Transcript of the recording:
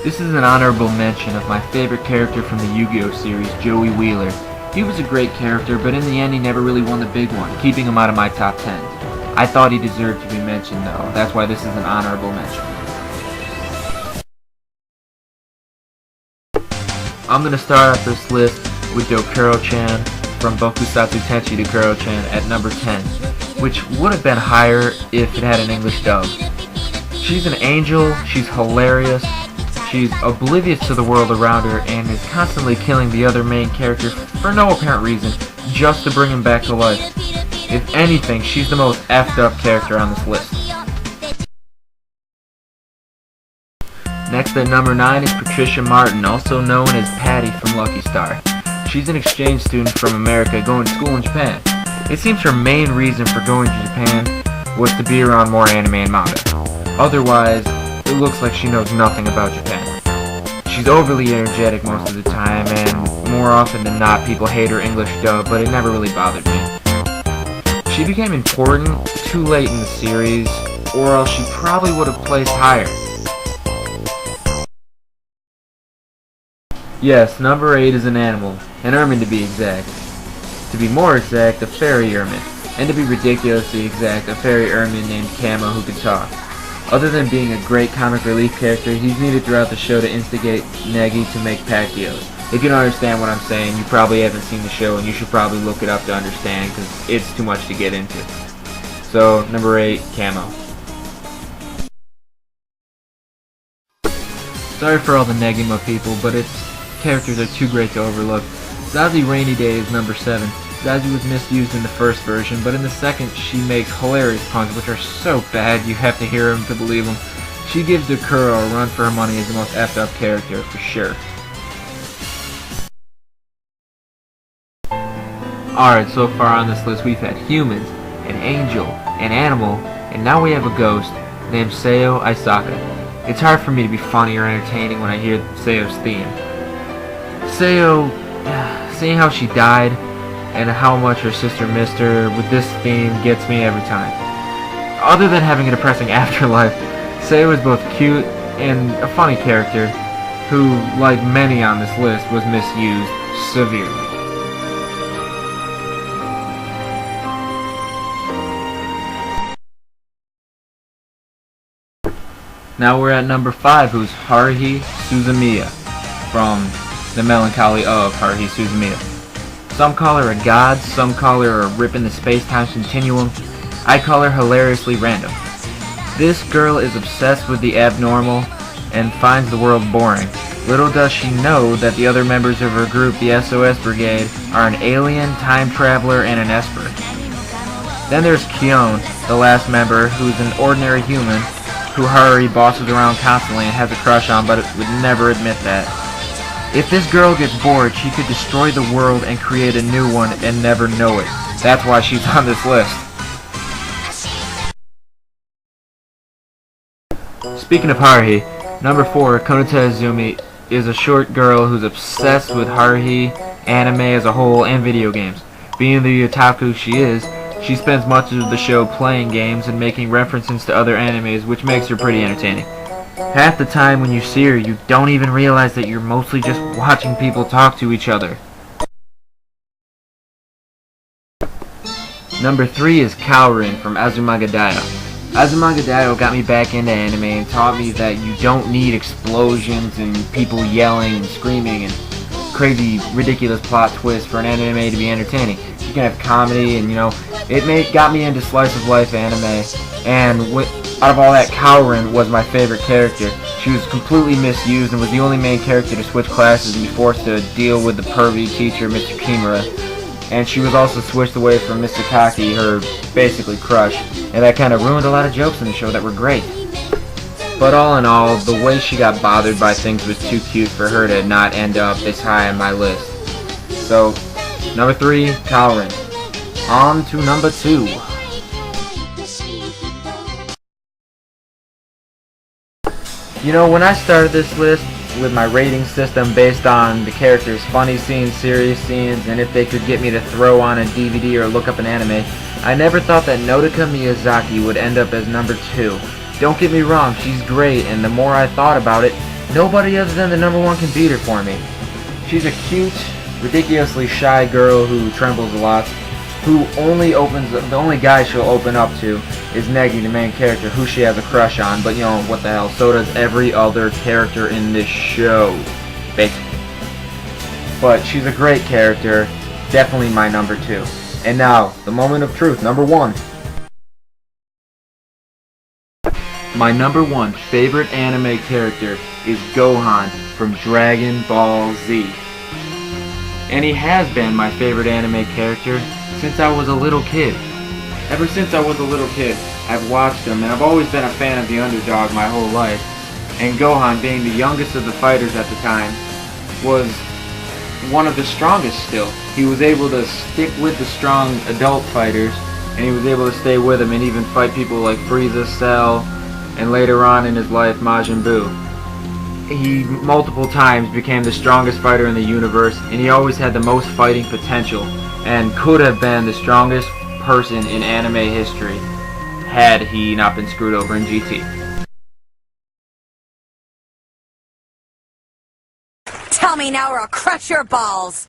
This is an honorable mention of my favorite character from the Yu-Gi-Oh series, Joey Wheeler. He was a great character, but in the end he never really won the big one, keeping him out of my top 10. I thought he deserved to be mentioned though, that's why this is an honorable mention. I'm going to start off this list with Dokuro-chan from Bokusatsu Tenchi Dokuro-chan at number 10, which would have been higher if it had an English dub. She's an angel, she's hilarious, she's oblivious to the world around her, and is constantly killing the other main character for no apparent reason, just to bring him back to life. If anything, she's the most effed up character on this list. Next at number 9 is Patricia Martin, also known as Patty from Lucky Star. She's an exchange student from America going to school in Japan. It seems her main reason for going to Japan was to be around more anime and manga. Otherwise, it looks like she knows nothing about Japan. She's overly energetic most of the time, and more often than not people hate her English dub, but it never really bothered me. She became important too late in the series, or else she probably would have placed higher. Yes, number 8 is an animal, an ermine to be exact. To be more exact, a fairy ermine. And to be ridiculously exact, a fairy ermine named Kamo who could talk. Other than being a great comic relief character, he's needed throughout the show to instigate Negi to make Pacquios. If you don't understand what I'm saying, you probably haven't seen the show and you should probably look it up to understand because it's too much to get into. So, number 8, Kamo. Sorry for all the Negima people, but its characters are too great to overlook. Zazie Rainy Day is number 7. Zazie was misused in the first version, but in the second she makes hilarious puns which are so bad you have to hear them to believe them. She gives Dokuro a run for her money as the most effed up character, for sure. Alright, so far on this list we've had humans, an angel, an animal, and now we have a ghost named Seo Aisaka. It's hard for me to be funny or entertaining when I hear Seo's theme. Seo, seeing how she died and how much her sister missed her with this theme gets me every time. Other than having a depressing afterlife, Seo is both cute and a funny character who, like many on this list, was misused severely. Now we're at number 5, who's Haruhi Suzumiya from The Melancholy of Haruhi Suzumiya. Some call her a god, some call her a rip in the space-time continuum. I call her hilariously random. This girl is obsessed with the abnormal and finds the world boring. Little does she know that the other members of her group, the SOS Brigade, are an alien, time traveler, and an esper. Then there's Kyon, the last member, who's an ordinary human who Haruhi bosses around constantly and has a crush on, but would never admit that. If this girl gets bored, she could destroy the world and create a new one and never know it. That's why she's on this list. Speaking of Haruhi, number 4, Konata Izumi, is a short girl who's obsessed with Haruhi, anime as a whole, and video games. Being the otaku she is, she spends much of the show playing games and making references to other animes, which makes her pretty entertaining. Half the time when you see her, you don't even realize that you're mostly just watching people talk to each other. Number 3 is Kaorin from Azumanga Daioh. Azumanga Daioh got me back into anime and taught me that you don't need explosions and people yelling and screaming and crazy, ridiculous plot twists for an anime to be entertaining. You can have comedy, and it got me into slice of life anime, and out of all that, Kaorin was my favorite character. She was completely misused and was the only main character to switch classes and be forced to deal with the pervy teacher, Mr. Kimura. And she was also switched away from Mr. Kaki, her basically crush, and that kind of ruined a lot of jokes in the show that were great. But all in all, the way she got bothered by things was too cute for her to not end up this high on my list. So, number 3, Kaorin. On to number 2. When I started this list with my rating system based on the characters' funny scenes, serious scenes, and if they could get me to throw on a DVD or look up an anime, I never thought that Nodoka Miyazaki would end up as number 2. Don't get me wrong, she's great, and the more I thought about it, Nobody other than the #1 can beat her for me. She's a cute, ridiculously shy girl who trembles a lot, who the only guy she'll open up to is Negi, the main character, who she has a crush on, but you know, what the hell, so does every other character in this show, basically. But she's a great character, definitely my #2. And now, the moment of truth, #1. My #1 favorite anime character is Gohan from Dragon Ball Z. And he has been my favorite anime character since I was a little kid. Ever since I was a little kid, I've watched him, and I've always been a fan of the underdog my whole life. And Gohan, being the youngest of the fighters at the time, was one of the strongest still. He was able to stick with the strong adult fighters, and he was able to stay with them and even fight people like Frieza, Cell, and later on in his life, Majin Buu. He multiple times became the strongest fighter in the universe, and he always had the most fighting potential, and could have been the strongest person in anime history had he not been screwed over in GT. Tell me now or I'll crush your balls!